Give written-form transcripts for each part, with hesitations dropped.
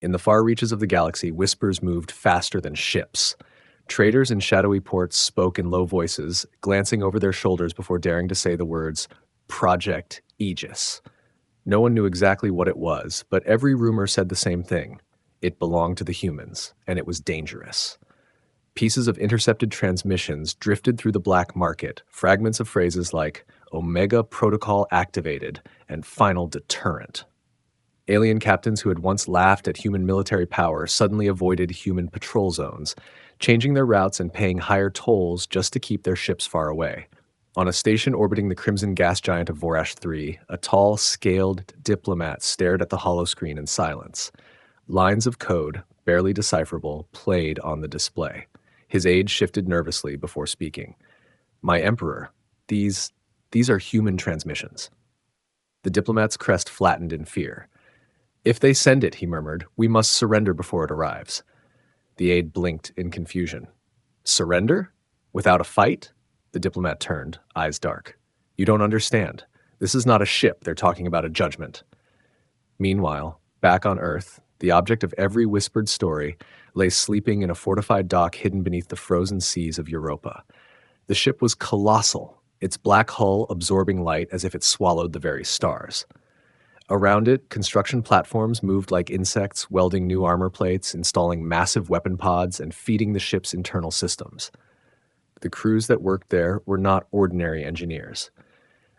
In the far reaches of the galaxy, whispers moved faster than ships. Traders in shadowy ports spoke in low voices, glancing over their shoulders before daring to say the words, Project Aegis. No one knew exactly what it was, but every rumor said the same thing. It belonged to the humans, and it was dangerous. Pieces of intercepted transmissions drifted through the black market, fragments of phrases like Omega Protocol activated and final deterrent. Alien captains who had once laughed at human military power suddenly avoided human patrol zones, changing their routes and paying higher tolls just to keep their ships far away. On a station orbiting the crimson gas giant of Vorash 3, a tall, scaled diplomat stared at the holoscreen in silence. Lines of code, barely decipherable, played on the display. His aide shifted nervously before speaking. My Emperor, these are human transmissions. The diplomat's crest flattened in fear. If they send it, he murmured, we must surrender before it arrives. The aide blinked in confusion. Surrender? Without a fight? The diplomat turned, eyes dark. You don't understand. This is not a ship. They're talking about a judgment. Meanwhile, back on Earth, the object of every whispered story lay sleeping in a fortified dock hidden beneath the frozen seas of Europa. The ship was colossal, its black hull absorbing light as if it swallowed the very stars. Around it, construction platforms moved like insects, welding new armor plates, installing massive weapon pods, and feeding the ship's internal systems. The crews that worked there were not ordinary engineers.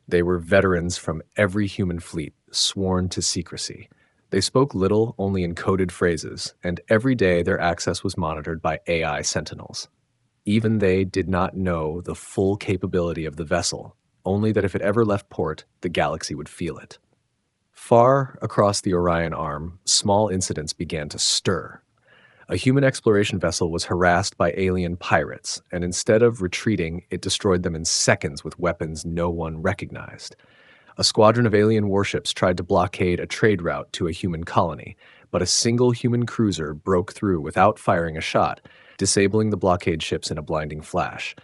They were veterans from every human fleet, sworn to secrecy. They spoke little, only in coded phrases, and every day their access was monitored by AI sentinels. Even they did not know the full capability of the vessel, only that if it ever left port, the galaxy would feel it. Far across the Orion Arm, small incidents began to stir. A human exploration vessel was harassed by alien pirates, and instead of retreating, it destroyed them in seconds with weapons no one recognized. A squadron of alien warships tried to blockade a trade route to a human colony, but a single human cruiser broke through without firing a shot, disabling the blockade ships in a blinding flash.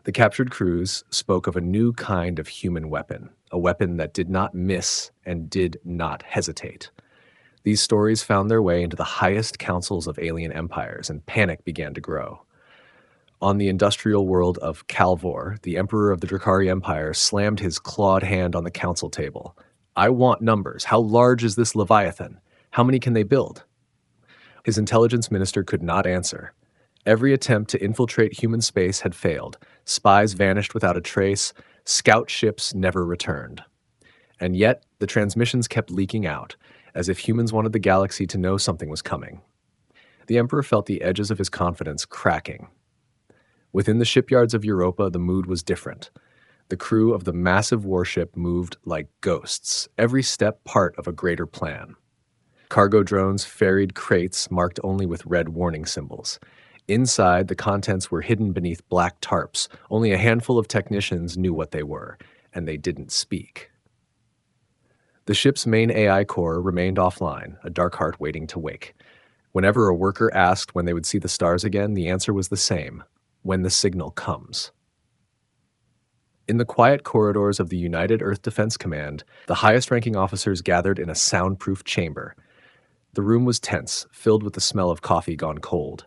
The captured crews spoke of a new kind of human weapon, a weapon that did not miss and did not hesitate. These stories found their way into the highest councils of alien empires, and panic began to grow. On the industrial world of Calvor, the emperor of the Drakari Empire slammed his clawed hand on the council table. I want numbers. How large is this Leviathan? How many can they build? His intelligence minister could not answer. Every attempt to infiltrate human space had failed. Spies vanished without a trace. Scout ships never returned. And yet, the transmissions kept leaking out, as if humans wanted the galaxy to know something was coming. The Emperor felt the edges of his confidence cracking. Within the shipyards of Europa, the mood was different. The crew of the massive warship moved like ghosts, every step part of a greater plan. Cargo drones ferried crates marked only with red warning symbols. Inside, the contents were hidden beneath black tarps. Only a handful of technicians knew what they were, and they didn't speak. The ship's main AI core remained offline, a dark heart waiting to wake. Whenever a worker asked when they would see the stars again, the answer was the same: when the signal comes. In the quiet corridors of the United Earth Defense Command, the highest-ranking officers gathered in a soundproof chamber. The room was tense, filled with the smell of coffee gone cold.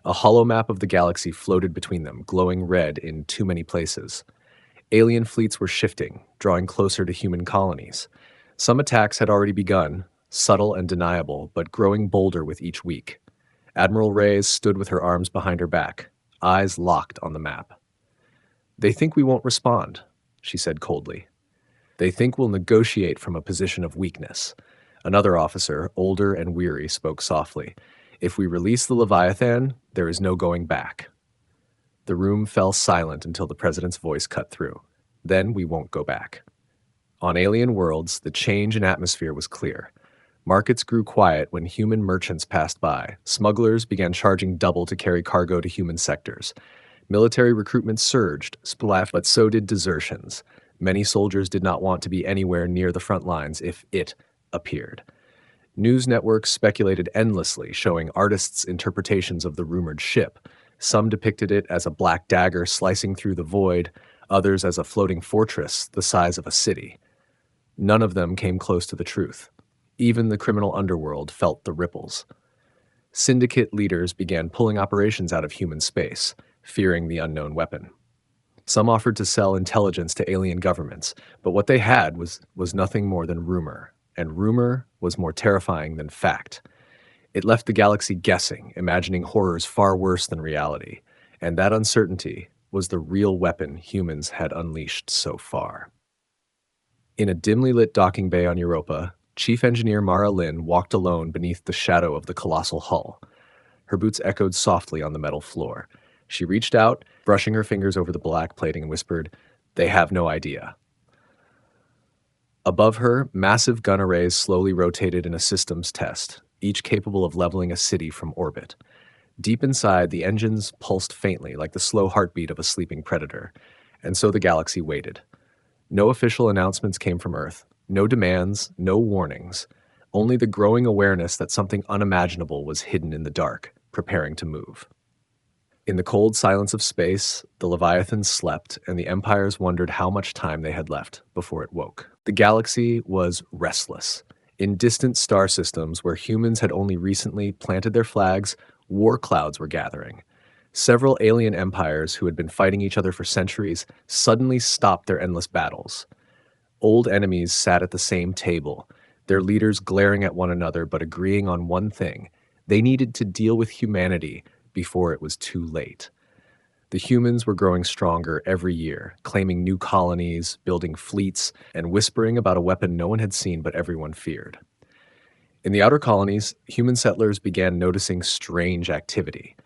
A hollow map of the galaxy floated between them, glowing red in too many places. Alien fleets were shifting, drawing closer to human colonies. Some attacks had already begun, subtle and deniable, but growing bolder with each week. Admiral Reyes stood with her arms behind her back, eyes locked on the map. They think we won't respond, she said coldly. They think we'll negotiate from a position of weakness. Another officer, older and weary, spoke softly. If we release the Leviathan, there is no going back. The room fell silent until the president's voice cut through. Then we won't go back. On alien worlds, the change in atmosphere was clear. Markets grew quiet when human merchants passed by. Smugglers began charging double to carry cargo to human sectors. Military recruitment surged, but so did desertions. Many soldiers did not want to be anywhere near the front lines if it appeared. News networks speculated endlessly, showing artists' interpretations of the rumored ship. Some depicted it as a black dagger slicing through the void, others as a floating fortress the size of a city. None of them came close to the truth. Even the criminal underworld felt the ripples. Syndicate leaders began pulling operations out of human space, fearing the unknown weapon. Some offered to sell intelligence to alien governments, but what they had was nothing more than rumor, and rumor was more terrifying than fact. It left the galaxy guessing, imagining horrors far worse than reality, and that uncertainty was the real weapon humans had unleashed so far. In a dimly lit docking bay on Europa, Chief Engineer Mara Lynn walked alone beneath the shadow of the colossal hull. Her boots echoed softly on the metal floor. She reached out, brushing her fingers over the black plating, and whispered, "They have no idea." Above her, massive gun arrays slowly rotated in a systems test, each capable of leveling a city from orbit. Deep inside, the engines pulsed faintly like the slow heartbeat of a sleeping predator, and so the galaxy waited. No official announcements came from Earth, no demands, no warnings, only the growing awareness that something unimaginable was hidden in the dark, preparing to move. In the cold silence of space, the Leviathans slept, and the empires wondered how much time they had left before it woke. The galaxy was restless. In distant star systems where humans had only recently planted their flags, war clouds were gathering. Several alien empires who had been fighting each other for centuries suddenly stopped their endless battles. Old enemies sat at the same table, their leaders glaring at one another but agreeing on one thing: they needed to deal with humanity before it was too late. The humans were growing stronger every year, claiming new colonies, building fleets, and whispering about a weapon no one had seen but everyone feared. In the outer colonies, human settlers began noticing strange activity.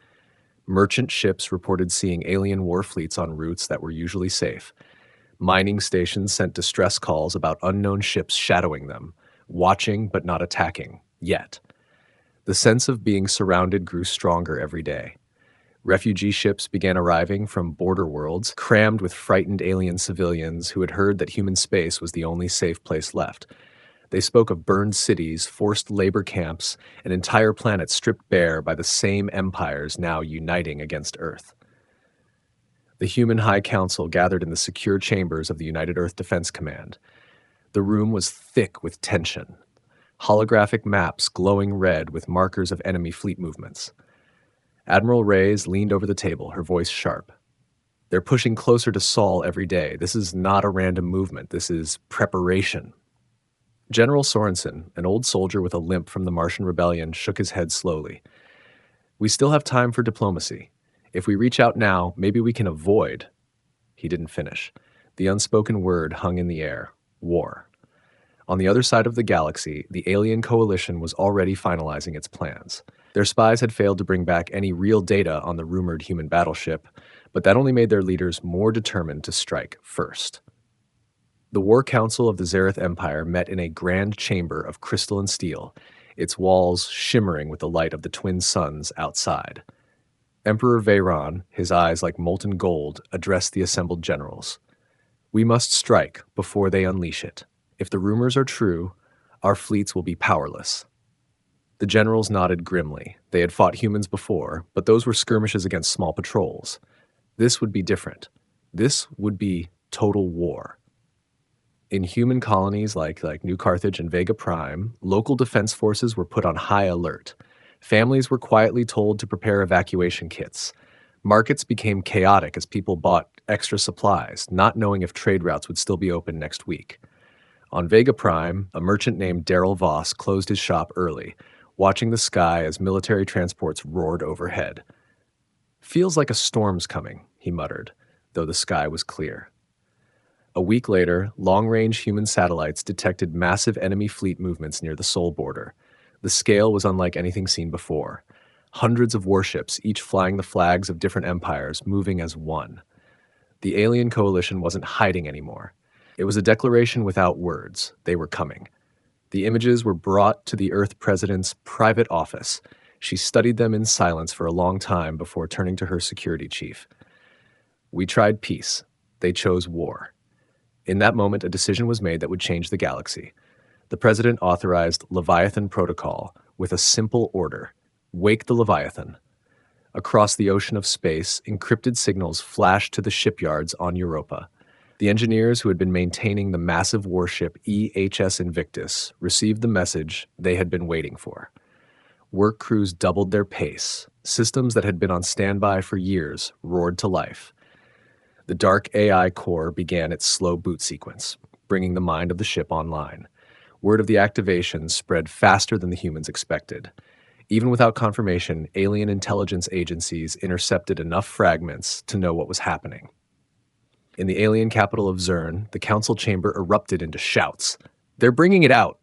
Merchant ships reported seeing alien war fleets on routes that were usually safe. Mining stations sent distress calls about unknown ships shadowing them, watching but not attacking, yet. The sense of being surrounded grew stronger every day. Refugee ships began arriving from border worlds, crammed with frightened alien civilians who had heard that human space was the only safe place left. They spoke of burned cities, forced labor camps, and entire planets stripped bare by the same empires now uniting against Earth. The Human High Council gathered in the secure chambers of the United Earth Defense Command. The room was thick with tension. Holographic maps glowing red with markers of enemy fleet movements. Admiral Reyes leaned over the table, her voice sharp. "They're pushing closer to Sol every day. This is not a random movement. This is preparation." General Sorensen, an old soldier with a limp from the Martian Rebellion, shook his head slowly. "We still have time for diplomacy. If we reach out now, maybe we can avoid." He didn't finish. The unspoken word hung in the air: war. On the other side of the galaxy, the alien coalition was already finalizing its plans. Their spies had failed to bring back any real data on the rumored human battleship, but that only made their leaders more determined to strike first. The War Council of the Zareth Empire met in a grand chamber of crystal and steel, its walls shimmering with the light of the twin suns outside. Emperor Veyron, his eyes like molten gold, addressed the assembled generals. "We must strike before they unleash it. If the rumors are true, our fleets will be powerless." The generals nodded grimly. They had fought humans before, but those were skirmishes against small patrols. This would be different. This would be total war. In human colonies like New Carthage and Vega Prime, local defense forces were put on high alert. Families were quietly told to prepare evacuation kits. Markets became chaotic as people bought extra supplies, not knowing if trade routes would still be open next week. On Vega Prime, a merchant named Daryl Voss closed his shop early, watching the sky as military transports roared overhead. "Feels like a storm's coming," he muttered, though the sky was clear. A week later, long-range human satellites detected massive enemy fleet movements near the Sol border. The scale was unlike anything seen before. Hundreds of warships, each flying the flags of different empires, moving as one. The alien coalition wasn't hiding anymore. It was a declaration without words. They were coming. The images were brought to the Earth President's private office. She studied them in silence for a long time before turning to her security chief. "We tried peace. They chose war." In that moment, a decision was made that would change the galaxy. The president authorized Leviathan Protocol with a simple order: wake the Leviathan. Across the ocean of space, encrypted signals flashed to the shipyards on Europa. The engineers who had been maintaining the massive warship EHS Invictus received the message they had been waiting for. Work crews doubled their pace. Systems that had been on standby for years roared to life. The dark AI core began its slow boot sequence, bringing the mind of the ship online. Word of the activation spread faster than the humans expected. Even without confirmation, alien intelligence agencies intercepted enough fragments to know what was happening. In the alien capital of Zern, the council chamber erupted into shouts. "They're bringing it out,"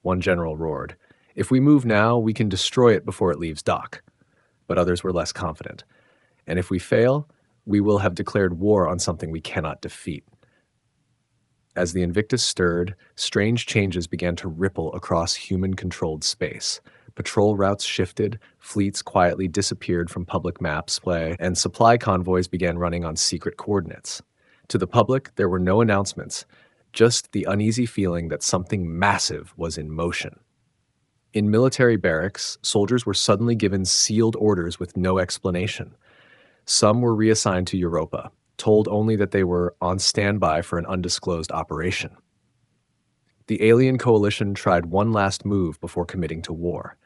one general roared. "If we move now, we can destroy it before it leaves dock." But others were less confident. "And if we fail, we will have declared war on something we cannot defeat." As the Invictus stirred, strange changes began to ripple across human-controlled space. Patrol routes shifted, fleets quietly disappeared from public maps, and supply convoys began running on secret coordinates. To the public, there were no announcements, just the uneasy feeling that something massive was in motion. In military barracks, soldiers were suddenly given sealed orders with no explanation. Some were reassigned to Europa, told only that they were on standby for an undisclosed operation. The alien coalition tried one last move before committing to war.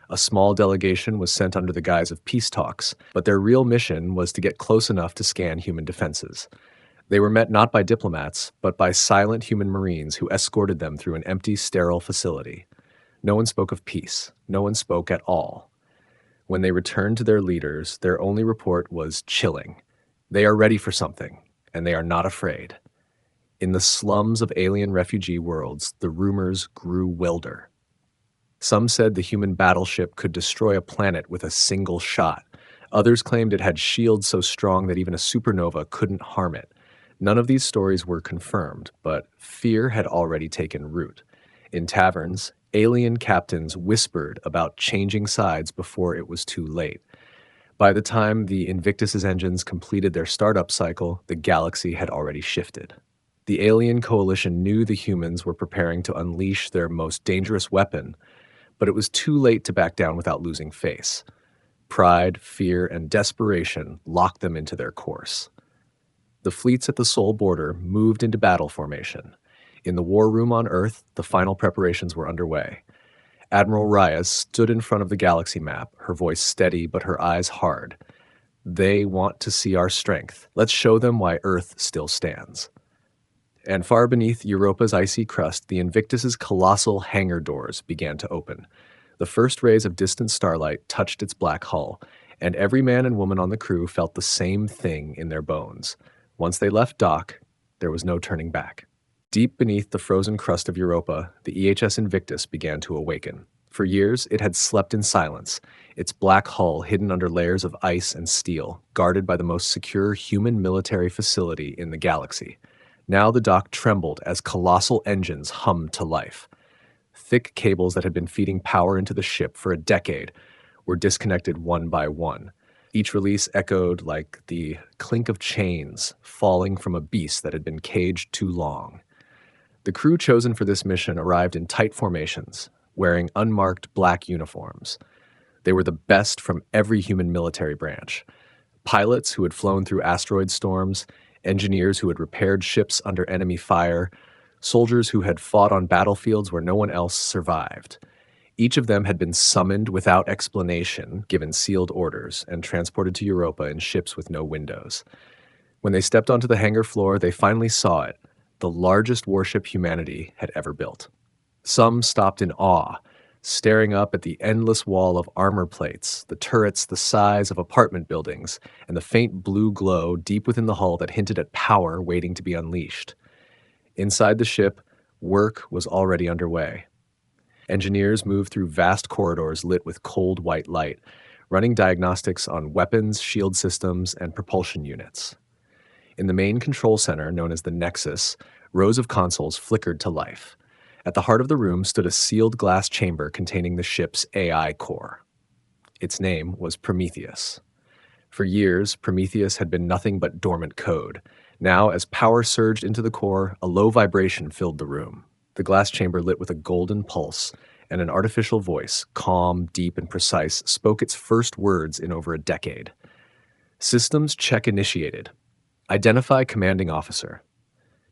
A small delegation was sent under the guise of peace talks, but their real mission was to get close enough to scan human defenses. They were met not by diplomats, but by silent human marines who escorted them through an empty, sterile facility. No one spoke of peace. No one spoke at all. When they returned to their leaders, their only report was chilling. They are ready for something, and they are not afraid. In the slums of alien refugee worlds, the rumors grew wilder. Some said the human battleship could destroy a planet with a single shot. Others claimed it had shields so strong that even a supernova couldn't harm it. None of these stories were confirmed, but fear had already taken root. In taverns, alien captains whispered about changing sides before it was too late. By the time the Invictus's engines completed their startup cycle, the galaxy had already shifted. The alien coalition knew the humans were preparing to unleash their most dangerous weapon, but it was too late to back down without losing face. Pride, fear, and desperation locked them into their course. The fleets at the Sol border moved into battle formation. In the war room on Earth, the final preparations were underway. Admiral Reyes stood in front of the galaxy map, her voice steady but her eyes hard. "They want to see our strength. Let's show them why Earth still stands." And far beneath Europa's icy crust, the Invictus's colossal hangar doors began to open. The first rays of distant starlight touched its black hull, and every man and woman on the crew felt the same thing in their bones. Once they left dock, there was no turning back. Deep beneath the frozen crust of Europa, the EHS Invictus began to awaken. For years, it had slept in silence, its black hull hidden under layers of ice and steel, guarded by the most secure human military facility in the galaxy. Now the dock trembled as colossal engines hummed to life. Thick cables that had been feeding power into the ship for a decade were disconnected one by one. Each release echoed like the clink of chains falling from a beast that had been caged too long. The crew chosen for this mission arrived in tight formations, wearing unmarked black uniforms. They were the best from every human military branch. Pilots who had flown through asteroid storms, engineers who had repaired ships under enemy fire, soldiers who had fought on battlefields where no one else survived. Each of them had been summoned without explanation, given sealed orders, and transported to Europa in ships with no windows. When they stepped onto the hangar floor, they finally saw it, the largest warship humanity had ever built. Some stopped in awe, staring up at the endless wall of armor plates, the turrets the size of apartment buildings, and the faint blue glow deep within the hull that hinted at power waiting to be unleashed. Inside the ship, work was already underway. Engineers moved through vast corridors lit with cold white light, running diagnostics on weapons, shield systems, and propulsion units. In the main control center, known as the Nexus, rows of consoles flickered to life. At the heart of the room stood a sealed glass chamber containing the ship's AI core. Its name was Prometheus. For years, Prometheus had been nothing but dormant code. Now, as power surged into the core, a low vibration filled the room. The glass chamber lit with a golden pulse, and an artificial voice, calm, deep, and precise, spoke its first words in over a decade. "Systems check initiated. Identify commanding officer."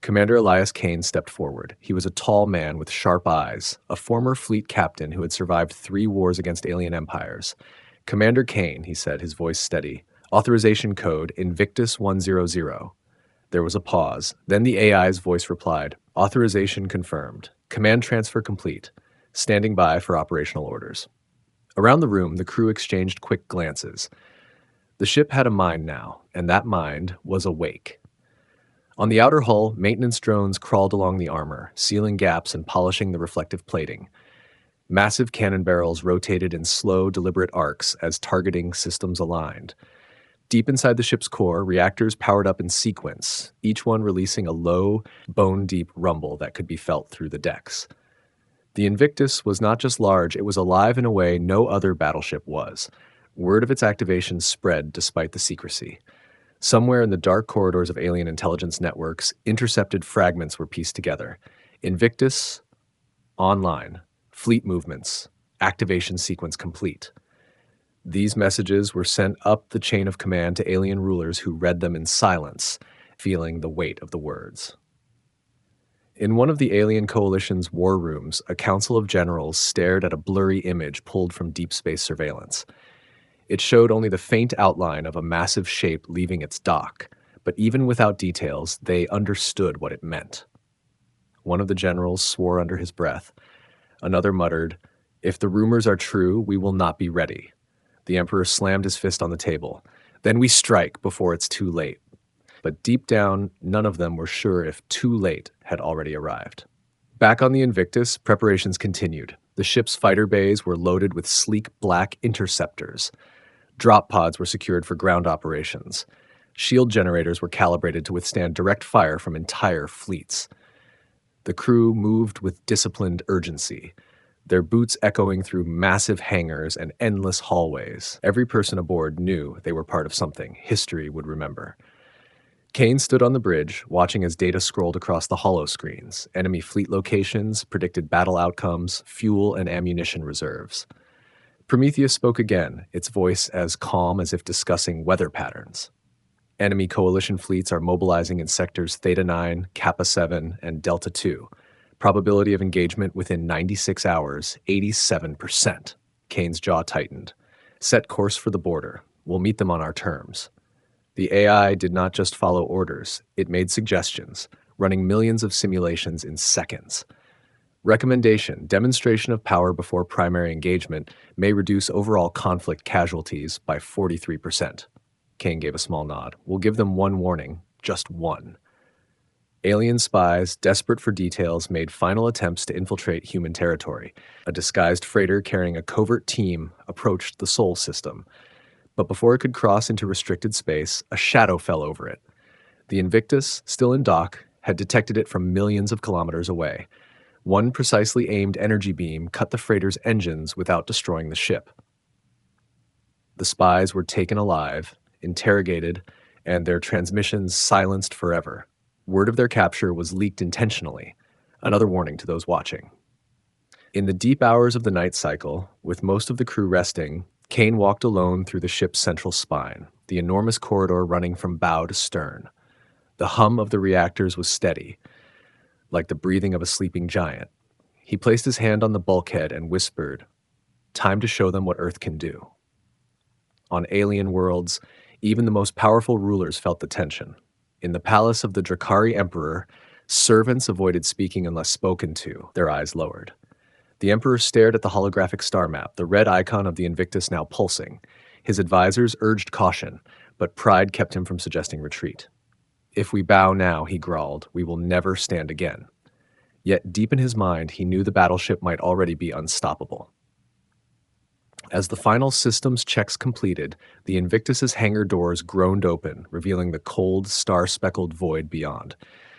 Commander Elias Kane stepped forward. He was a tall man with sharp eyes, a former fleet captain who had survived 3 wars against alien empires. "Commander Kane," he said, his voice steady. "Authorization code Invictus 100. There was a pause. Then the AI's voice replied, "Authorization confirmed. Command transfer complete. Standing by for operational orders." Around the room, the crew exchanged quick glances. The ship had a mind now, and that mind was awake. On the outer hull, maintenance drones crawled along the armor, sealing gaps and polishing the reflective plating. Massive cannon barrels rotated in slow, deliberate arcs as targeting systems aligned. Deep inside the ship's core, reactors powered up in sequence, each one releasing a low, bone-deep rumble that could be felt through the decks. The Invictus was not just large, it was alive in a way no other battleship was. Word of its activation spread despite the secrecy. Somewhere in the dark corridors of alien intelligence networks, intercepted fragments were pieced together. Invictus, online. Fleet movements. Activation sequence complete. These messages were sent up the chain of command to alien rulers who read them in silence, feeling the weight of the words. In one of the alien coalition's war rooms, a council of generals stared at a blurry image pulled from deep space surveillance. It showed only the faint outline of a massive shape leaving its dock, but even without details, they understood what it meant. One of the generals swore under his breath. Another muttered, "If the rumors are true, we will not be ready." The Emperor slammed his fist on the table. "Then we strike before it's too late." But deep down, none of them were sure if too late had already arrived. Back on the Invictus, preparations continued. The ship's fighter bays were loaded with sleek black interceptors. Drop pods were secured for ground operations. Shield generators were calibrated to withstand direct fire from entire fleets. The crew moved with disciplined urgency, their boots echoing through massive hangars and endless hallways. Every person aboard knew they were part of something history would remember. Kane stood on the bridge, watching as data scrolled across the holoscreens, enemy fleet locations, predicted battle outcomes, fuel and ammunition reserves. Prometheus spoke again, its voice as calm as if discussing weather patterns. Enemy coalition fleets are mobilizing in sectors Theta 9, Kappa 7, and Delta 2. Probability of engagement within 96 hours, 87%. Kane's jaw tightened. Set course for the border. We'll meet them on our terms. The AI did not just follow orders, it made suggestions, running millions of simulations in seconds. Recommendation: demonstration of power before primary engagement may reduce overall conflict casualties by 43%. Kane gave a small nod. We'll give them one warning, just one. Alien spies, desperate for details, made final attempts to infiltrate human territory. A disguised freighter carrying a covert team approached the Sol system. But before it could cross into restricted space, a shadow fell over it. The Invictus, still in dock, had detected it from millions of kilometers away. One precisely aimed energy beam cut the freighter's engines without destroying the ship. The spies were taken alive, interrogated, and their transmissions silenced forever. Word of their capture was leaked intentionally, another warning to those watching. In the deep hours of the night cycle, with most of the crew resting, Kane walked alone through the ship's central spine, the enormous corridor running from bow to stern. The hum of the reactors was steady, like the breathing of a sleeping giant. He placed his hand on the bulkhead and whispered, "Time to show them what Earth can do." On alien worlds, even the most powerful rulers felt the tension. In the palace of the Drakari Emperor, servants avoided speaking unless spoken to, their eyes lowered. The Emperor stared at the holographic star map, the red icon of the Invictus now pulsing. His advisors urged caution, but pride kept him from suggesting retreat. "If we bow now," he growled, "we will never stand again." Yet deep in his mind, he knew the battleship might already be unstoppable. As the final systems checks completed, the Invictus's hangar doors groaned open, revealing the cold, star-speckled void beyond.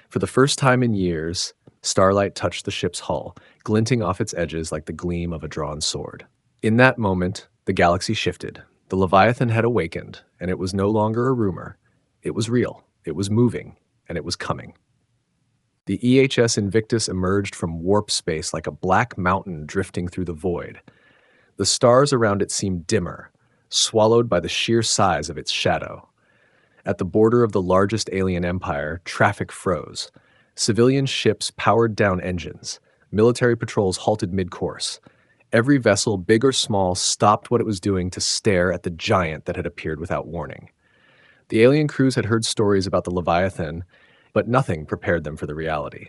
For the first time in years, starlight touched the ship's hull, glinting off its edges like the gleam of a drawn sword. In that moment, the galaxy shifted. The Leviathan had awakened, and it was no longer a rumor. It was real. It was moving, and it was coming. The EHS Invictus emerged from warp space like a black mountain drifting through the void. The stars around it seemed dimmer, swallowed by the sheer size of its shadow. At the border of the largest alien empire, traffic froze. Civilian ships powered down engines. Military patrols halted mid-course. Every vessel, big or small, stopped what it was doing to stare at the giant that had appeared without warning. The alien crews had heard stories about the Leviathan, but nothing prepared them for the reality.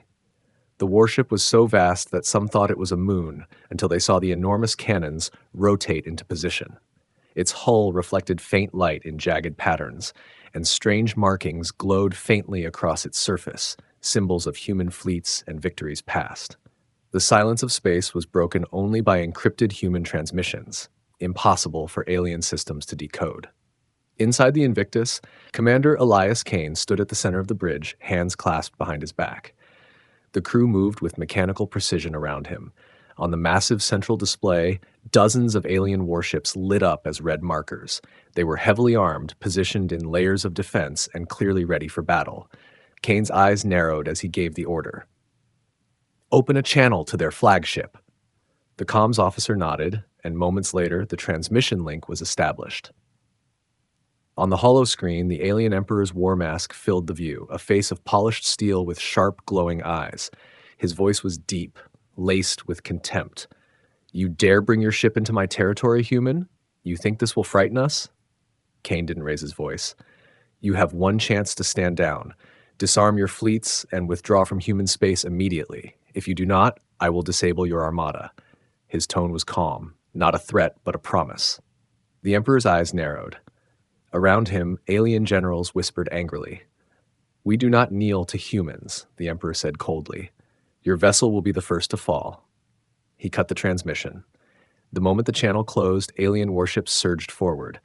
The warship was so vast that some thought it was a moon until they saw the enormous cannons rotate into position. Its hull reflected faint light in jagged patterns, and strange markings glowed faintly across its surface, symbols of human fleets and victories past. The silence of space was broken only by encrypted human transmissions, impossible for alien systems to decode. Inside the Invictus, Commander Elias Kane stood at the center of the bridge, hands clasped behind his back. The crew moved with mechanical precision around him. On the massive central display, dozens of alien warships lit up as red markers. They were heavily armed, positioned in layers of defense, and clearly ready for battle. Kane's eyes narrowed as he gave the order. "Open a channel to their flagship." The comms officer nodded, and moments later, the transmission link was established. On the holoscreen, the alien emperor's war mask filled the view, a face of polished steel with sharp, glowing eyes. His voice was deep, laced with contempt. "You dare bring your ship into my territory, human? You think this will frighten us?" Kane didn't raise his voice. "You have one chance to stand down. Disarm your fleets and withdraw from human space immediately. If you do not, I will disable your armada." His tone was calm, not a threat, but a promise. The Emperor's eyes narrowed. Around him, alien generals whispered angrily. "We do not kneel to humans," the Emperor said coldly. "Your vessel will be the first to fall." He cut the transmission. The moment the channel closed, alien warships surged forward.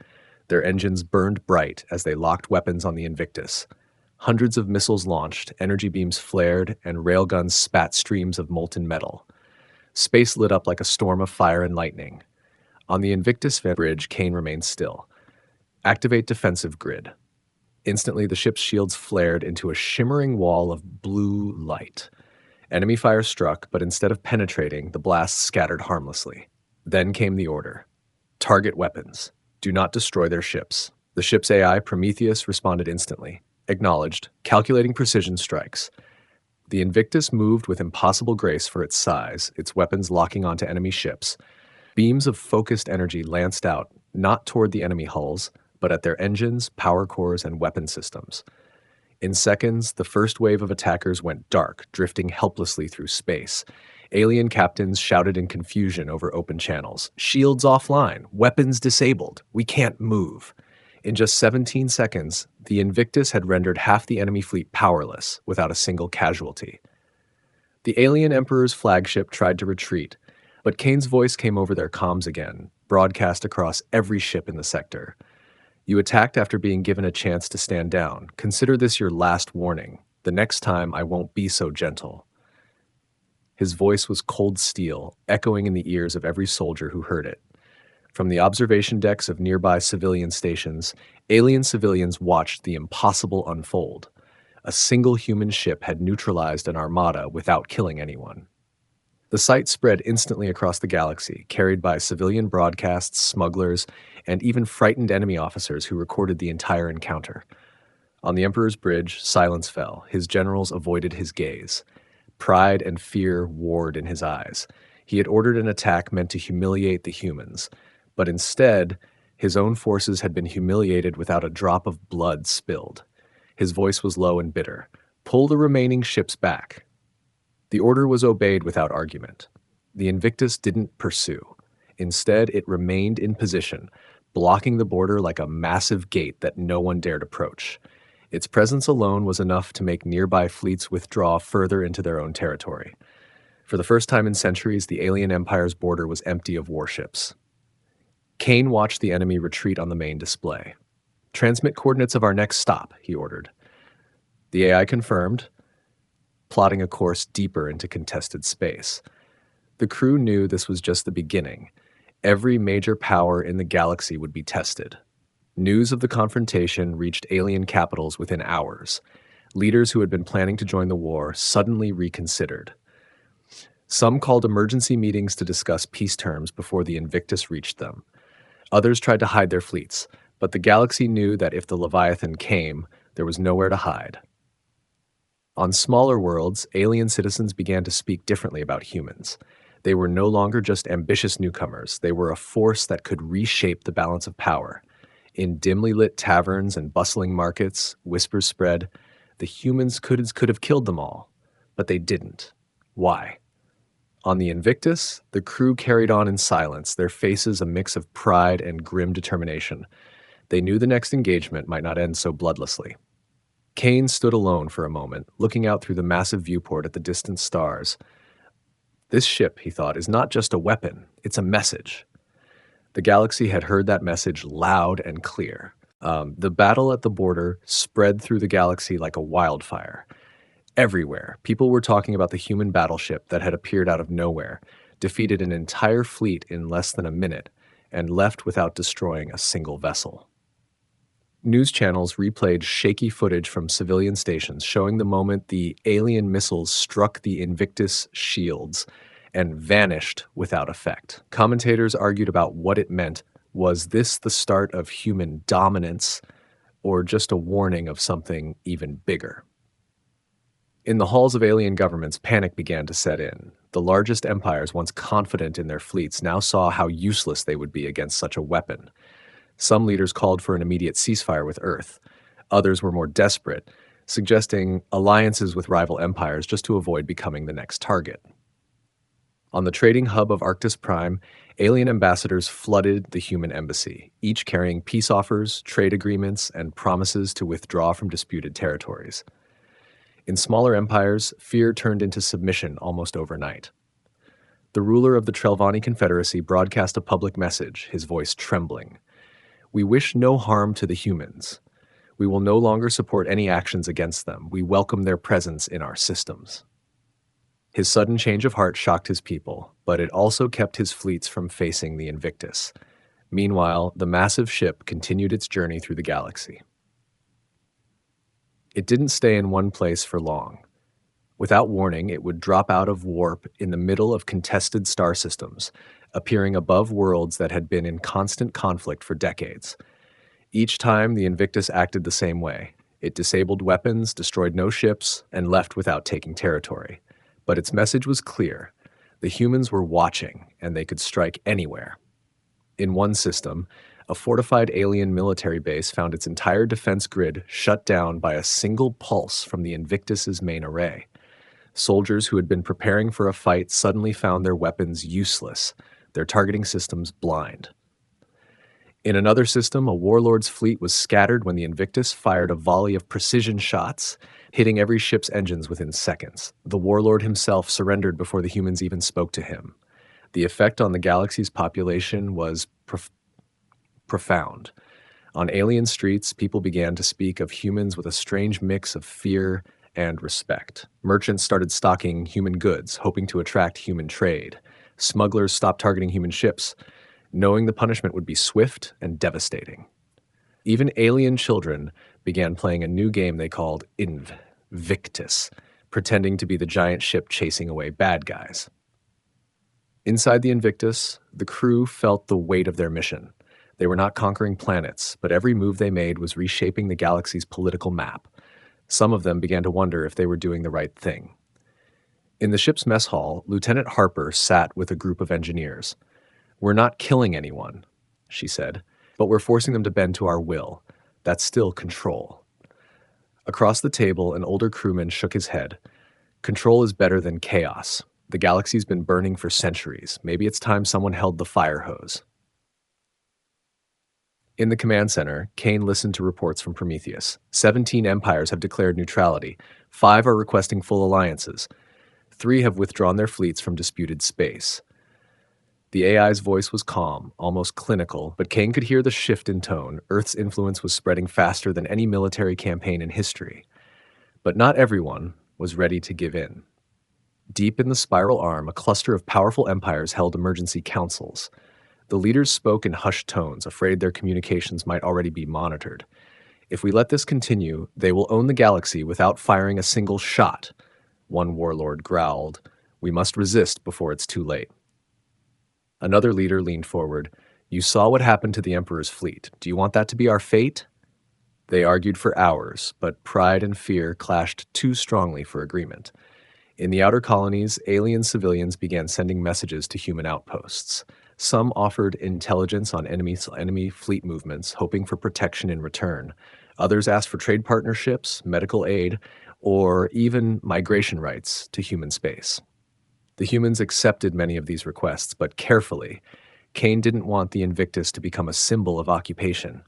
Their engines burned bright as they locked weapons on the Invictus. Hundreds of missiles launched, energy beams flared, and railguns spat streams of molten metal. Space lit up like a storm of fire and lightning. On the Invictus bridge, Kane remained still. "Activate defensive grid." Instantly, the ship's shields flared into a shimmering wall of blue light. Enemy fire struck, but instead of penetrating, the blasts scattered harmlessly. Then came the order. "Target weapons. Do not destroy their ships." The ship's AI, Prometheus, responded instantly. "Acknowledged. Calculating precision strikes." The Invictus moved with impossible grace for its size, its weapons locking onto enemy ships. Beams of focused energy lanced out, not toward the enemy hulls, but at their engines, power cores, and weapon systems. In seconds, the first wave of attackers went dark, drifting helplessly through space. Alien captains shouted in confusion over open channels. "Shields offline, weapons disabled, we can't move." In just 17 seconds, the Invictus had rendered half the enemy fleet powerless, without a single casualty. The alien Emperor's flagship tried to retreat, but Kane's voice came over their comms again, broadcast across every ship in the sector. "You attacked after being given a chance to stand down. Consider this your last warning. The next time I won't be so gentle." His voice was cold steel, echoing in the ears of every soldier who heard it. From the observation decks of nearby civilian stations, alien civilians watched the impossible unfold. A single human ship had neutralized an armada without killing anyone. The sight spread instantly across the galaxy, carried by civilian broadcasts, smugglers, and even frightened enemy officers who recorded the entire encounter. On the Emperor's bridge, silence fell. His generals avoided his gaze. Pride and fear warred in his eyes. He had ordered an attack meant to humiliate the humans, but instead, his own forces had been humiliated without a drop of blood spilled. His voice was low and bitter. "Pull the remaining ships back." The order was obeyed without argument. The Invictus didn't pursue. Instead, it remained in position, blocking the border like a massive gate that no one dared approach. Its presence alone was enough to make nearby fleets withdraw further into their own territory. For the first time in centuries, the alien empire's border was empty of warships. Kane watched the enemy retreat on the main display. "Transmit coordinates of our next stop," he ordered. The AI confirmed, plotting a course deeper into contested space. The crew knew this was just the beginning. Every major power in the galaxy would be tested. News of the confrontation reached alien capitals within hours. Leaders who had been planning to join the war suddenly reconsidered. Some called emergency meetings to discuss peace terms before the Invictus reached them. Others tried to hide their fleets, but the galaxy knew that if the Leviathan came, there was nowhere to hide. On smaller worlds, alien citizens began to speak differently about humans. They were no longer just ambitious newcomers, they were a force that could reshape the balance of power. In dimly lit taverns and bustling markets, whispers spread. The humans could have killed them all, but they didn't. Why? On the Invictus, the crew carried on in silence, their faces a mix of pride and grim determination. They knew the next engagement might not end so bloodlessly. Kane stood alone for a moment, looking out through the massive viewport at the distant stars. This ship, he thought, is not just a weapon, it's a message. The galaxy had heard that message loud and clear. The battle at the border spread through the galaxy like a wildfire. Everywhere, people were talking about the human battleship that had appeared out of nowhere, defeated an entire fleet in less than a minute, and left without destroying a single vessel. News channels replayed shaky footage from civilian stations showing the moment the alien missiles struck the Invictus shields and vanished without effect. Commentators argued about what it meant. Was this the start of human dominance, or just a warning of something even bigger? In the halls of alien governments, panic began to set in. The largest empires, once confident in their fleets, now saw how useless they would be against such a weapon. Some leaders called for an immediate ceasefire with Earth. Others were more desperate, suggesting alliances with rival empires just to avoid becoming the next target. On the trading hub of Arctis Prime, alien ambassadors flooded the human embassy, each carrying peace offers, trade agreements, and promises to withdraw from disputed territories. In smaller empires, fear turned into submission almost overnight. The ruler of the Trelvani Confederacy broadcast a public message, his voice trembling. We wish no harm to the humans. We will no longer support any actions against them. We welcome their presence in our systems. His sudden change of heart shocked his people, but it also kept his fleets from facing the Invictus. Meanwhile, the massive ship continued its journey through the galaxy. It didn't stay in one place for long. Without warning, it would drop out of warp in the middle of contested star systems, appearing above worlds that had been in constant conflict for decades. Each time, the Invictus acted the same way. It disabled weapons, destroyed no ships, and left without taking territory. But its message was clear. The humans were watching, and they could strike anywhere. In one system, a fortified alien military base found its entire defense grid shut down by a single pulse from the Invictus's main array. Soldiers who had been preparing for a fight suddenly found their weapons useless, their targeting systems blind. In another system, a warlord's fleet was scattered when the Invictus fired a volley of precision shots, hitting every ship's engines within seconds. The warlord himself surrendered before the humans even spoke to him. The effect on the galaxy's population was profound. On alien streets, people began to speak of humans with a strange mix of fear and respect. Merchants started stocking human goods, hoping to attract human trade. Smugglers stopped targeting human ships, knowing the punishment would be swift and devastating. Even alien children began playing a new game they called Invictus, pretending to be the giant ship chasing away bad guys. Inside the Invictus, the crew felt the weight of their mission. They were not conquering planets, but every move they made was reshaping the galaxy's political map. Some of them began to wonder if they were doing the right thing. In the ship's mess hall, Lieutenant Harper sat with a group of engineers. "We're not killing anyone," she said, "but we're forcing them to bend to our will. That's still control." Across the table, an older crewman shook his head. "Control is better than chaos. The galaxy's been burning for centuries. Maybe it's time someone held the fire hose." In the command center, Kane listened to reports from Prometheus. 17 empires have declared neutrality. 5 are requesting full alliances. 3 have withdrawn their fleets from disputed space. The AI's voice was calm, almost clinical, but Kane could hear the shift in tone. Earth's influence was spreading faster than any military campaign in history. But not everyone was ready to give in. Deep in the spiral arm, a cluster of powerful empires held emergency councils. The leaders spoke in hushed tones, afraid their communications might already be monitored. "If we let this continue, they will own the galaxy without firing a single shot," one warlord growled. "We must resist before it's too late." Another leader leaned forward. "You saw what happened to the Emperor's fleet. Do you want that to be our fate?" They argued for hours, but pride and fear clashed too strongly for agreement. In the outer colonies, alien civilians began sending messages to human outposts. Some offered intelligence on enemy fleet movements, hoping for protection in return. Others asked for trade partnerships, medical aid, or even migration rights to human space. The humans accepted many of these requests, but carefully. Kane didn't want the Invictus to become a symbol of occupation.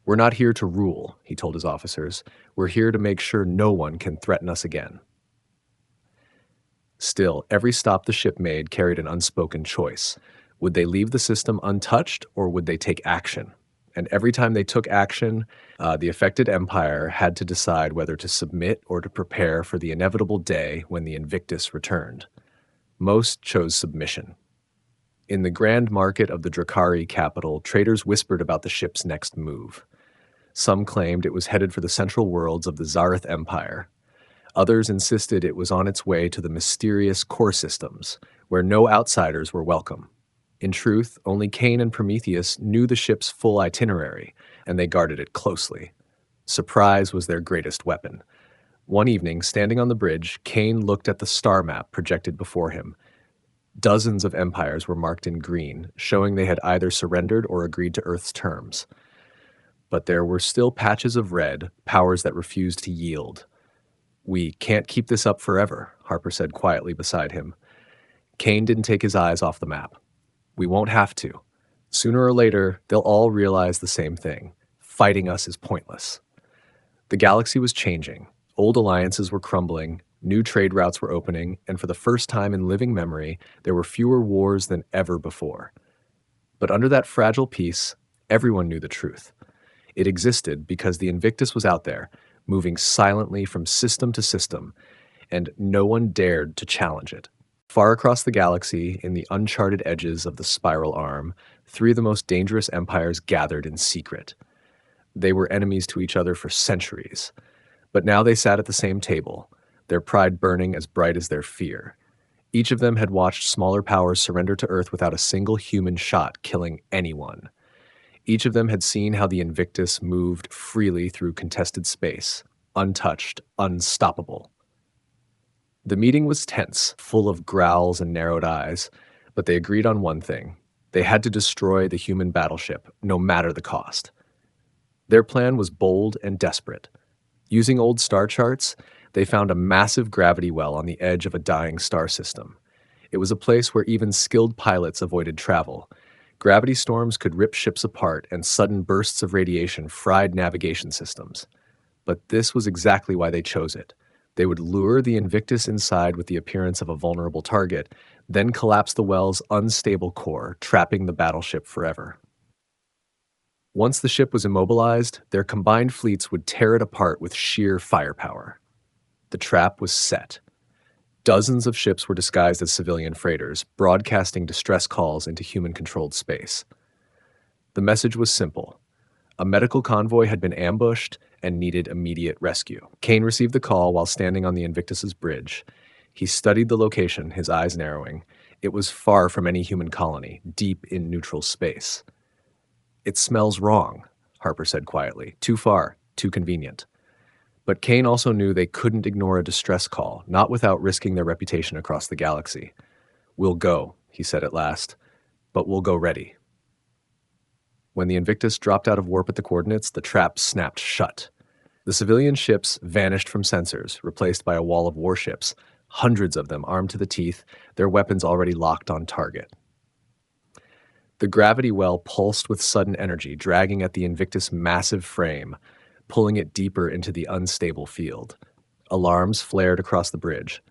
"We're not here to rule," he told his officers. "We're here to make sure no one can threaten us again." Still, every stop the ship made carried an unspoken choice. Would they leave the system untouched, or would they take action? And every time they took action, the affected empire had to decide whether to submit or to prepare for the inevitable day when the Invictus returned. Most chose submission. In the grand market of the Drakari capital, traders whispered about the ship's next move. Some claimed it was headed for the central worlds of the Zareth Empire. Others insisted it was on its way to the mysterious core systems, where no outsiders were welcome. In truth, only Kane and Prometheus knew the ship's full itinerary, and they guarded it closely. Surprise was their greatest weapon. One evening, standing on the bridge, Kane looked at the star map projected before him. Dozens of empires were marked in green, showing they had either surrendered or agreed to Earth's terms. But there were still patches of red, powers that refused to yield. "We can't keep this up forever," Harper said quietly beside him. Kane didn't take his eyes off the map. "We won't have to. Sooner or later, they'll all realize the same thing. Fighting us is pointless." The galaxy was changing. Old alliances were crumbling, new trade routes were opening, and for the first time in living memory, there were fewer wars than ever before. But under that fragile peace, everyone knew the truth. It existed because the Invictus was out there, moving silently from system to system, and no one dared to challenge it. Far across the galaxy, in the uncharted edges of the spiral arm, three of the most dangerous empires gathered in secret. They were enemies to each other for centuries, but now they sat at the same table, their pride burning as bright as their fear. Each of them had watched smaller powers surrender to Earth without a single human shot killing anyone. Each of them had seen how the Invictus moved freely through contested space, untouched, unstoppable. The meeting was tense, full of growls and narrowed eyes, but they agreed on one thing. They had to destroy the human battleship, no matter the cost. Their plan was bold and desperate. Using old star charts, they found a massive gravity well on the edge of a dying star system. It was a place where even skilled pilots avoided travel. Gravity storms could rip ships apart, and sudden bursts of radiation fried navigation systems. But this was exactly why they chose it. They would lure the Invictus inside with the appearance of a vulnerable target, then collapse the well's unstable core, trapping the battleship forever. Once the ship was immobilized, their combined fleets would tear it apart with sheer firepower. The trap was set. Dozens of ships were disguised as civilian freighters, broadcasting distress calls into human-controlled space. The message was simple. A medical convoy had been ambushed and needed immediate rescue. Kane received the call while standing on the Invictus's bridge. He studied the location, his eyes narrowing. It was far from any human colony, deep in neutral space. "It smells wrong," Harper said quietly. "Too far, too convenient." But Kane also knew they couldn't ignore a distress call, not without risking their reputation across the galaxy. "We'll go," he said at last, "but we'll go ready." When the Invictus dropped out of warp at the coordinates, the trap snapped shut. The civilian ships vanished from sensors, replaced by a wall of warships, hundreds of them armed to the teeth, their weapons already locked on target. The gravity well pulsed with sudden energy, dragging at the Invictus' massive frame, pulling it deeper into the unstable field. Alarms flared across the bridge.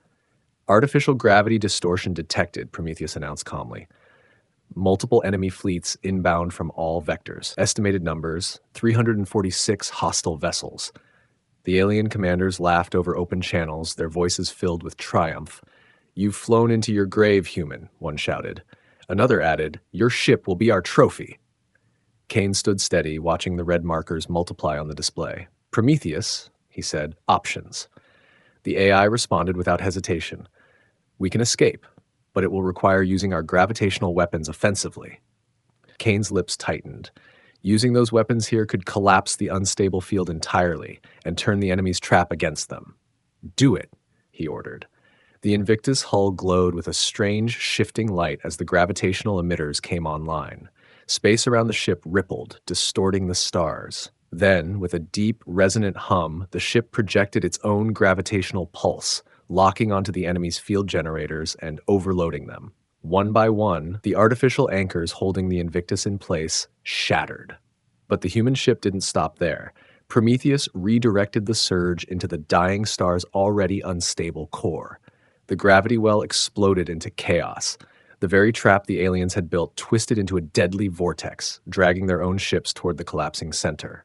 "Artificial gravity distortion detected," Prometheus announced calmly. Multiple enemy fleets inbound from all vectors. Estimated numbers, 346 hostile vessels. The alien commanders laughed over open channels, their voices filled with triumph. "You've flown into your grave, human," one shouted. Another added, "Your ship will be our trophy." Kane stood steady, watching the red markers multiply on the display. "Prometheus," he said, "options." The AI responded without hesitation. "We can escape, but it will require using our gravitational weapons offensively." Kane's lips tightened. Using those weapons here could collapse the unstable field entirely and turn the enemy's trap against them. Do it, he ordered. The Invictus hull glowed with a strange, shifting light as the gravitational emitters came online. Space around the ship rippled, distorting the stars. Then, with a deep, resonant hum, the ship projected its own gravitational pulse, locking onto the enemy's field generators and overloading them. One by one, the artificial anchors holding the Invictus in place shattered. But the human ship didn't stop there. Prometheus redirected the surge into the dying star's already unstable core. The gravity well exploded into chaos. The very trap the aliens had built twisted into a deadly vortex, dragging their own ships toward the collapsing center.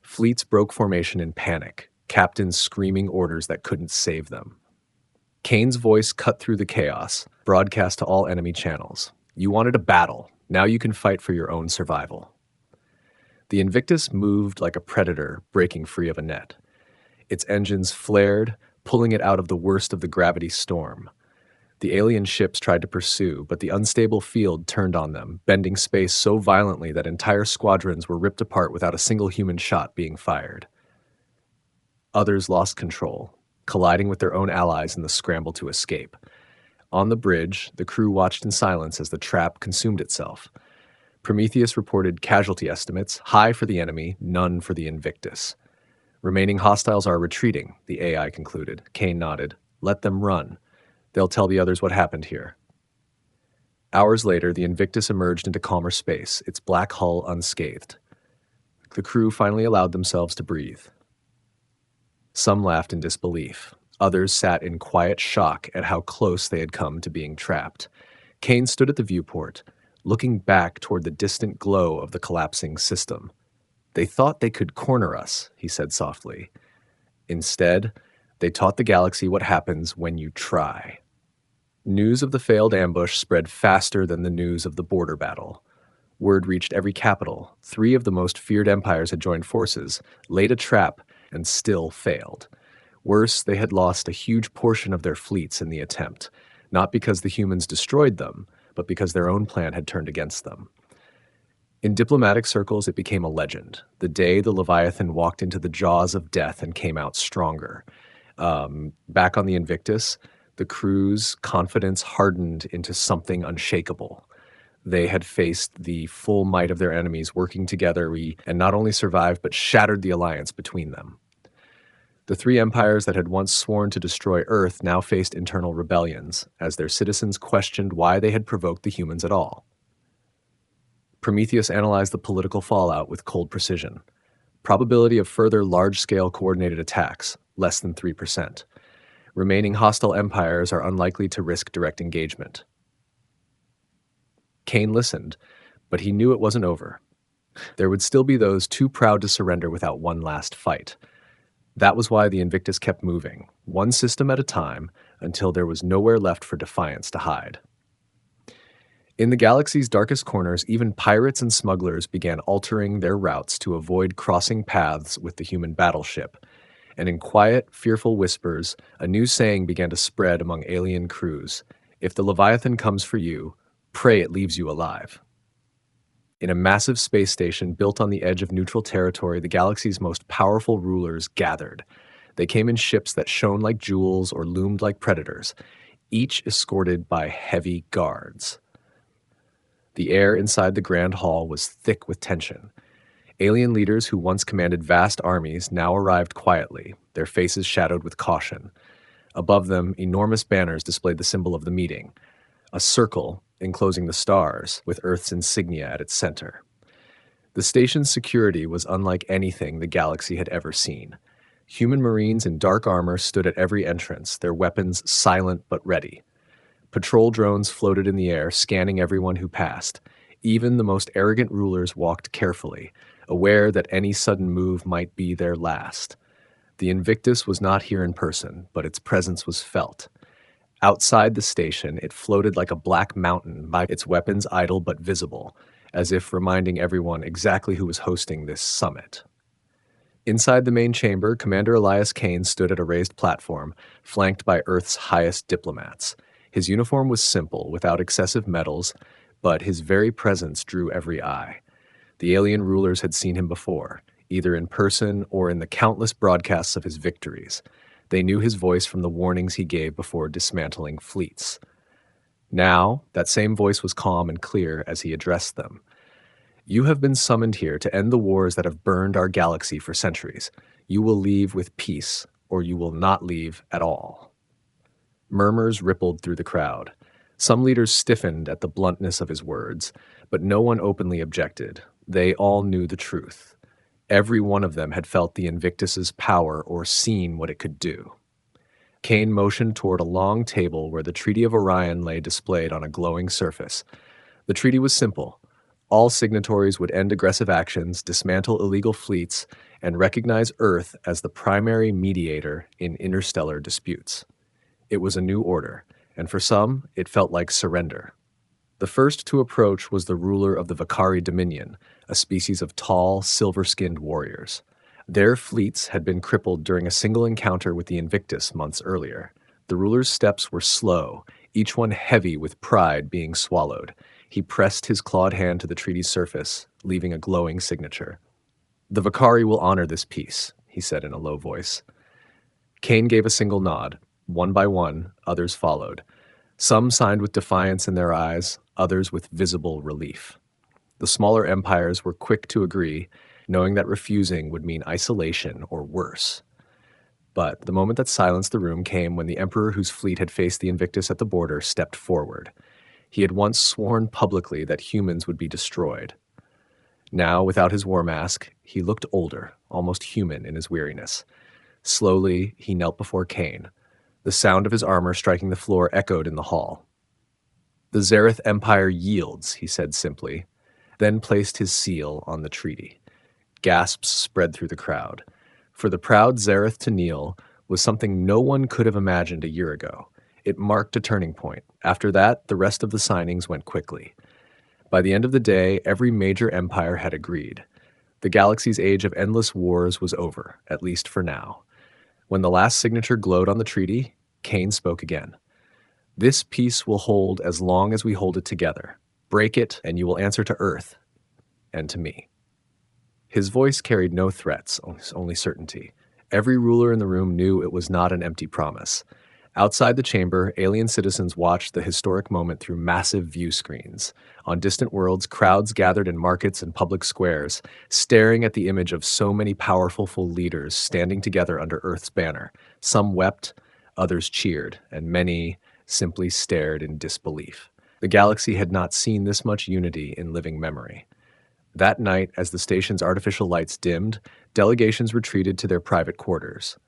Fleets broke formation in panic, captains screaming orders that couldn't save them. Kane's voice cut through the chaos, broadcast to all enemy channels. You wanted a battle. Now you can fight for your own survival. The Invictus moved like a predator breaking free of a net. Its engines flared, pulling it out of the worst of the gravity storm. The alien ships tried to pursue, but the unstable field turned on them, bending space so violently that entire squadrons were ripped apart without a single human shot being fired. Others lost control, colliding with their own allies in the scramble to escape. On the bridge, the crew watched in silence as the trap consumed itself. Prometheus reported casualty estimates, high for the enemy, none for the Invictus. Remaining hostiles are retreating, the AI concluded. Kane nodded. Let them run. They'll tell the others what happened here. Hours later, the Invictus emerged into calmer space, its black hull unscathed. The crew finally allowed themselves to breathe. Some laughed in disbelief. Others sat in quiet shock at how close they had come to being trapped. Kane stood at the viewport, looking back toward the distant glow of the collapsing system. They thought they could corner us, he said softly. Instead, they taught the galaxy what happens when you try. News of the failed ambush spread faster than the news of the border battle. Word reached every capital. 3 of the most feared empires had joined forces, laid a trap, and still failed. Worse, they had lost a huge portion of their fleets in the attempt, not because the humans destroyed them, but because their own plan had turned against them. In diplomatic circles, it became a legend. The day the Leviathan walked into the jaws of death and came out stronger. Back on the Invictus, the crew's confidence hardened into something unshakable. They had faced the full might of their enemies working together and not only survived, but shattered the alliance between them. The 3 empires that had once sworn to destroy Earth now faced internal rebellions, as their citizens questioned why they had provoked the humans at all. Prometheus analyzed the political fallout with cold precision. Probability of further large-scale coordinated attacks, less than 3%. Remaining hostile empires are unlikely to risk direct engagement. Kane listened, but he knew it wasn't over. There would still be those too proud to surrender without one last fight. That was why the Invictus kept moving, one system at a time, until there was nowhere left for Defiance to hide. In the galaxy's darkest corners, even pirates and smugglers began altering their routes to avoid crossing paths with the human battleship. And in quiet, fearful whispers, a new saying began to spread among alien crews. If the Leviathan comes for you, pray it leaves you alive. In a massive space station built on the edge of neutral territory, the galaxy's most powerful rulers gathered. They came in ships that shone like jewels or loomed like predators, each escorted by heavy guards. The air inside the Grand Hall was thick with tension. Alien leaders who once commanded vast armies now arrived quietly, their faces shadowed with caution. Above them, enormous banners displayed the symbol of the meeting, a circle enclosing the stars with Earth's insignia at its center. The station's security was unlike anything the galaxy had ever seen. Human Marines in dark armor stood at every entrance, their weapons silent but ready. Patrol drones floated in the air, scanning everyone who passed. Even the most arrogant rulers walked carefully, aware that any sudden move might be their last. The Invictus was not here in person, but its presence was felt. Outside the station, it floated like a black mountain, its weapons idle but visible, as if reminding everyone exactly who was hosting this summit. Inside the main chamber, Commander Elias Kane stood at a raised platform, flanked by Earth's highest diplomats. His uniform was simple, without excessive medals, but his very presence drew every eye. The alien rulers had seen him before, either in person or in the countless broadcasts of his victories. They knew his voice from the warnings he gave before dismantling fleets. Now, that same voice was calm and clear as he addressed them. You have been summoned here to end the wars that have burned our galaxy for centuries. You will leave with peace, or you will not leave at all. Murmurs rippled through the crowd. Some leaders stiffened at the bluntness of his words, but no one openly objected. They all knew the truth. Every one of them had felt the Invictus's power or seen what it could do. Kane motioned toward a long table where the Treaty of Orion lay displayed on a glowing surface. The treaty was simple. All signatories would end aggressive actions, dismantle illegal fleets, and recognize Earth as the primary mediator in interstellar disputes. It was a new order, and for some, it felt like surrender. The first to approach was the ruler of the Vicari Dominion, a species of tall, silver-skinned warriors. Their fleets had been crippled during a single encounter with the Invictus months earlier. The ruler's steps were slow, each one heavy with pride being swallowed. He pressed his clawed hand to the treaty's surface, leaving a glowing signature. "The Vicari will honor this peace," he said in a low voice. Kane gave a single nod. One by one, others followed. Some signed with defiance in their eyes, others with visible relief. The smaller empires were quick to agree, knowing that refusing would mean isolation or worse. But the moment that silenced the room came when the emperor whose fleet had faced the Invictus at the border stepped forward. He had once sworn publicly that humans would be destroyed. Now, without his war mask, he looked older, almost human in his weariness. Slowly, he knelt before Kane. The sound of his armor striking the floor echoed in the hall. "The Zareth Empire yields," he said simply, then placed his seal on the treaty. Gasps spread through the crowd. For the proud Zareth to kneel was something no one could have imagined a year ago. It marked a turning point. After that, the rest of the signings went quickly. By the end of the day, every major empire had agreed. The galaxy's age of endless wars was over, at least for now. When the last signature glowed on the treaty, Kane spoke again. "This peace will hold as long as we hold it together. Break it, and you will answer to Earth and to me." His voice carried no threats, only certainty. Every ruler in the room knew it was not an empty promise. Outside the chamber, alien citizens watched the historic moment through massive view screens. On distant worlds, crowds gathered in markets and public squares, staring at the image of so many powerful leaders standing together under Earth's banner. Some wept, others cheered, and many simply stared in disbelief. The galaxy had not seen this much unity in living memory. That night, as the station's artificial lights dimmed, delegations retreated to their private quarters.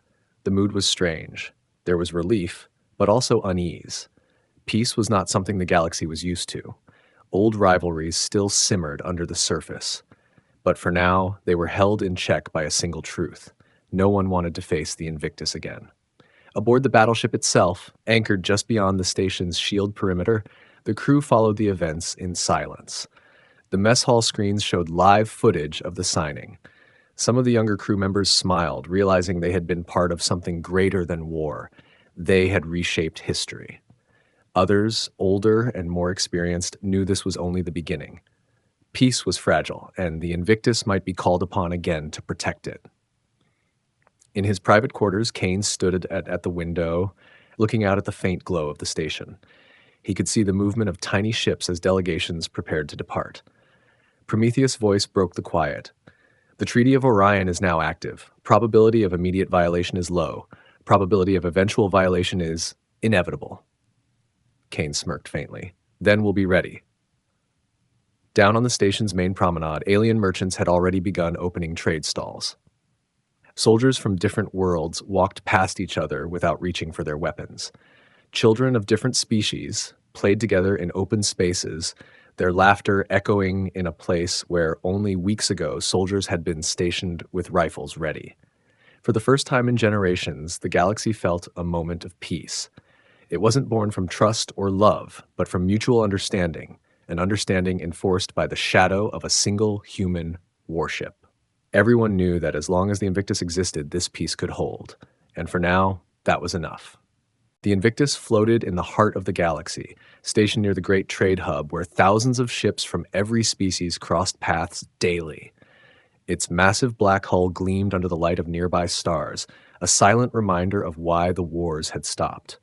The mood was strange. There was relief, but also unease. Peace was not something the galaxy was used to. Old rivalries still simmered under the surface. But for now, they were held in check by a single truth. No one wanted to face the Invictus again. Aboard the battleship itself, anchored just beyond the station's shield perimeter, the crew followed the events in silence. The mess hall screens showed live footage of the signing. Some of the younger crew members smiled, realizing they had been part of something greater than war. They had reshaped history. Others, older and more experienced, knew this was only the beginning. Peace was fragile, and the Invictus might be called upon again to protect it. In his private quarters, Kane stood at the window, looking out at the faint glow of the station. He could see the movement of tiny ships as delegations prepared to depart. Prometheus' voice broke the quiet. "The Treaty of Orion is now active. Probability of immediate violation is low. Probability of eventual violation is inevitable." Kane smirked faintly. "Then we'll be ready." Down on the station's main promenade, alien merchants had already begun opening trade stalls. Soldiers from different worlds walked past each other without reaching for their weapons. Children of different species played together in open spaces, their laughter echoing in a place where only weeks ago soldiers had been stationed with rifles ready. For the first time in generations, the galaxy felt a moment of peace. It wasn't born from trust or love, but from mutual understanding, an understanding enforced by the shadow of a single human warship. Everyone knew that as long as the Invictus existed, this peace could hold, and for now, that was enough. The Invictus floated in the heart of the galaxy, stationed near the Great Trade Hub, where thousands of ships from every species crossed paths daily. Its massive black hull gleamed under the light of nearby stars, a silent reminder of why the wars had stopped.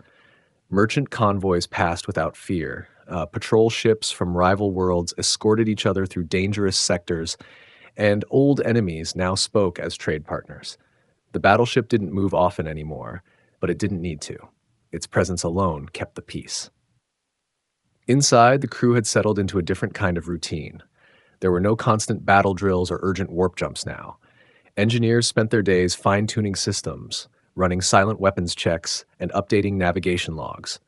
Merchant convoys passed without fear. Patrol ships from rival worlds escorted each other through dangerous sectors, and old enemies now spoke as trade partners. The battleship didn't move often anymore, but it didn't need to. Its presence alone kept the peace. Inside, the crew had settled into a different kind of routine. There were no constant battle drills or urgent warp jumps now. Engineers spent their days fine-tuning systems, running silent weapons checks, and updating navigation logs.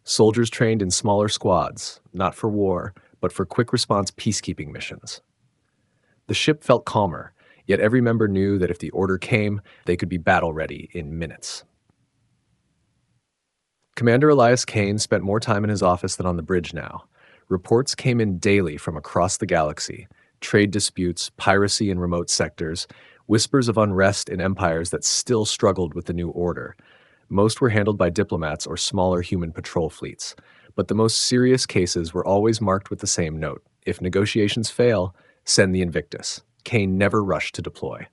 Soldiers trained in smaller squads, not for war, but for quick-response peacekeeping missions. The ship felt calmer, yet every member knew that if the order came, they could be battle-ready in minutes. Commander Elias Kane spent more time in his office than on the bridge now. Reports came in daily from across the galaxy: trade disputes, piracy in remote sectors, whispers of unrest in empires that still struggled with the new order. Most were handled by diplomats or smaller human patrol fleets, but the most serious cases were always marked with the same note: if negotiations fail, send the Invictus. Kane never rushed to deploy.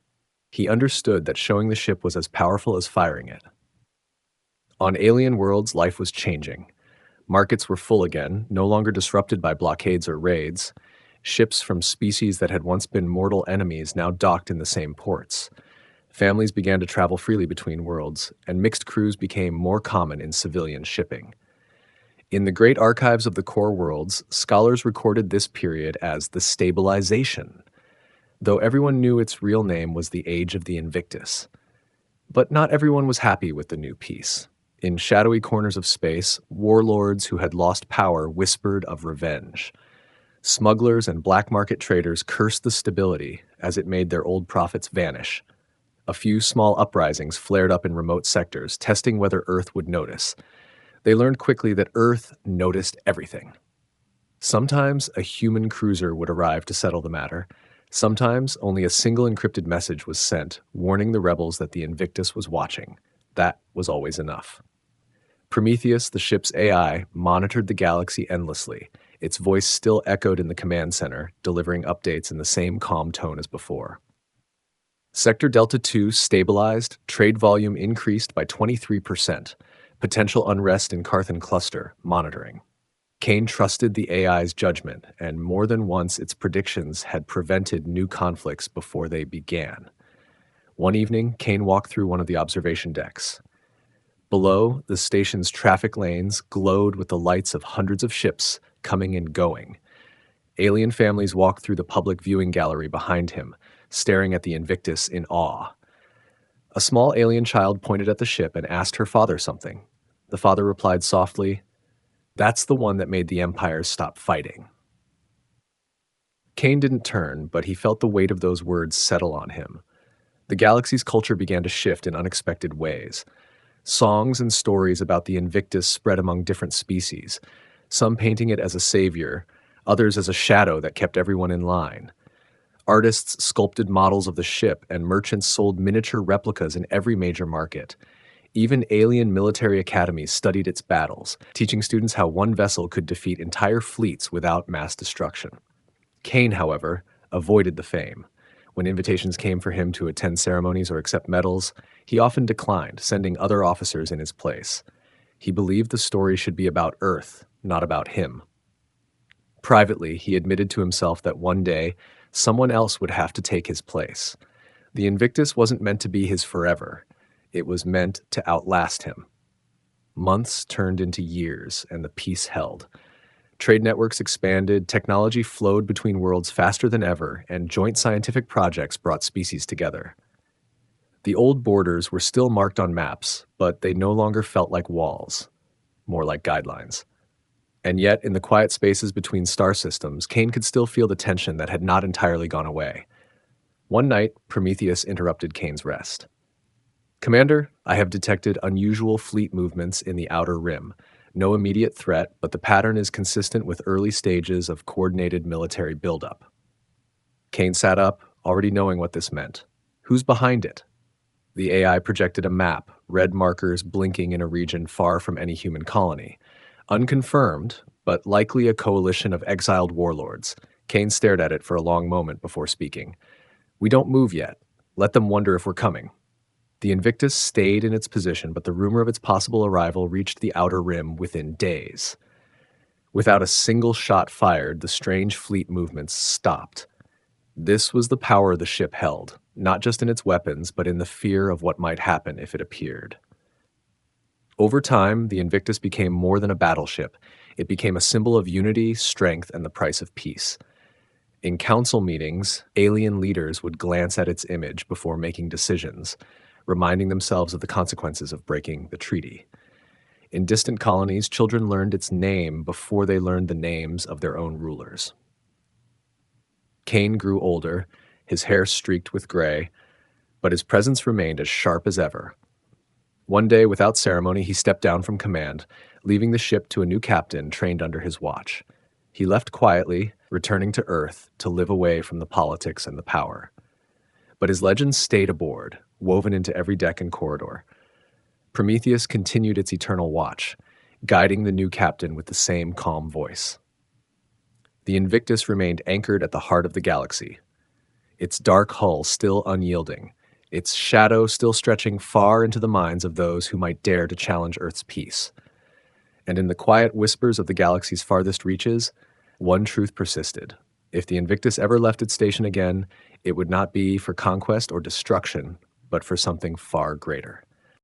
He understood that showing the ship was as powerful as firing it. On alien worlds, life was changing. Markets were full again, no longer disrupted by blockades or raids. Ships from species that had once been mortal enemies now docked in the same ports. Families began to travel freely between worlds, and mixed crews became more common in civilian shipping. In the great archives of the core worlds, scholars recorded this period as the Stabilization, though everyone knew its real name was the Age of the Invictus. But not everyone was happy with the new peace. In shadowy corners of space, warlords who had lost power whispered of revenge. Smugglers and black market traders cursed the stability as it made their old profits vanish. A few small uprisings flared up in remote sectors, testing whether Earth would notice. They learned quickly that Earth noticed everything. Sometimes a human cruiser would arrive to settle the matter. Sometimes only a single encrypted message was sent, warning the rebels that the Invictus was watching. That was always enough. Prometheus, the ship's AI, monitored the galaxy endlessly. Its voice still echoed in the command center, delivering updates in the same calm tone as before. Sector Delta 2 stabilized, trade volume increased by 23%. Potential unrest in Carthan cluster, monitoring. Kane trusted the AI's judgment, and more than once its predictions had prevented new conflicts before they began. One evening, Kane walked through one of the observation decks. Below, the station's traffic lanes glowed with the lights of hundreds of ships coming and going. Alien families walked through the public viewing gallery behind him, staring at the Invictus in awe. A small alien child pointed at the ship and asked her father something. The father replied softly, "That's the one that made the empires stop fighting." Kane didn't turn, but he felt the weight of those words settle on him. The galaxy's culture began to shift in unexpected ways. Songs and stories about the Invictus spread among different species, some painting it as a savior, others as a shadow that kept everyone in line. Artists sculpted models of the ship, and merchants sold miniature replicas in every major market. Even alien military academies studied its battles, teaching students how one vessel could defeat entire fleets without mass destruction. Kane, however, avoided the fame. When invitations came for him to attend ceremonies or accept medals, he often declined, sending other officers in his place. He believed the story should be about Earth, not about him. Privately, he admitted to himself that one day, someone else would have to take his place. The Invictus wasn't meant to be his forever. It was meant to outlast him. Months turned into years, and the peace held. Trade networks expanded, technology flowed between worlds faster than ever, and joint scientific projects brought species together. The old borders were still marked on maps, but they no longer felt like walls, more like guidelines. And yet, in the quiet spaces between star systems, Kane could still feel the tension that had not entirely gone away. One night, Prometheus interrupted Kane's rest. "Commander, I have detected unusual fleet movements in the outer rim. No immediate threat, but the pattern is consistent with early stages of coordinated military buildup." Kane sat up, already knowing what this meant. Who's behind it? The AI projected a map, red markers blinking in a region far from any human colony. Unconfirmed, but likely a coalition of exiled warlords. Kane stared at it for a long moment before speaking. "We don't move yet. Let them wonder if we're coming." The Invictus stayed in its position, but the rumor of its possible arrival reached the outer rim within days. Without a single shot fired, the strange fleet movements stopped. This was the power the ship held, not just in its weapons, but in the fear of what might happen if it appeared. Over time, the Invictus became more than a battleship. It became a symbol of unity, strength, and the price of peace. In council meetings, alien leaders would glance at its image before making decisions, reminding themselves of the consequences of breaking the treaty. In distant colonies, children learned its name before they learned the names of their own rulers. Kane grew older, his hair streaked with gray, but his presence remained as sharp as ever. One day, without ceremony, he stepped down from command, leaving the ship to a new captain trained under his watch. He left quietly, returning to Earth to live away from the politics and the power. But his legend stayed aboard, woven into every deck and corridor. Prometheus continued its eternal watch, guiding the new captain with the same calm voice. The Invictus remained anchored at the heart of the galaxy, its dark hull still unyielding, its shadow still stretching far into the minds of those who might dare to challenge Earth's peace. And in the quiet whispers of the galaxy's farthest reaches, one truth persisted. If the Invictus ever left its station again, it would not be for conquest or destruction, but for something far greater.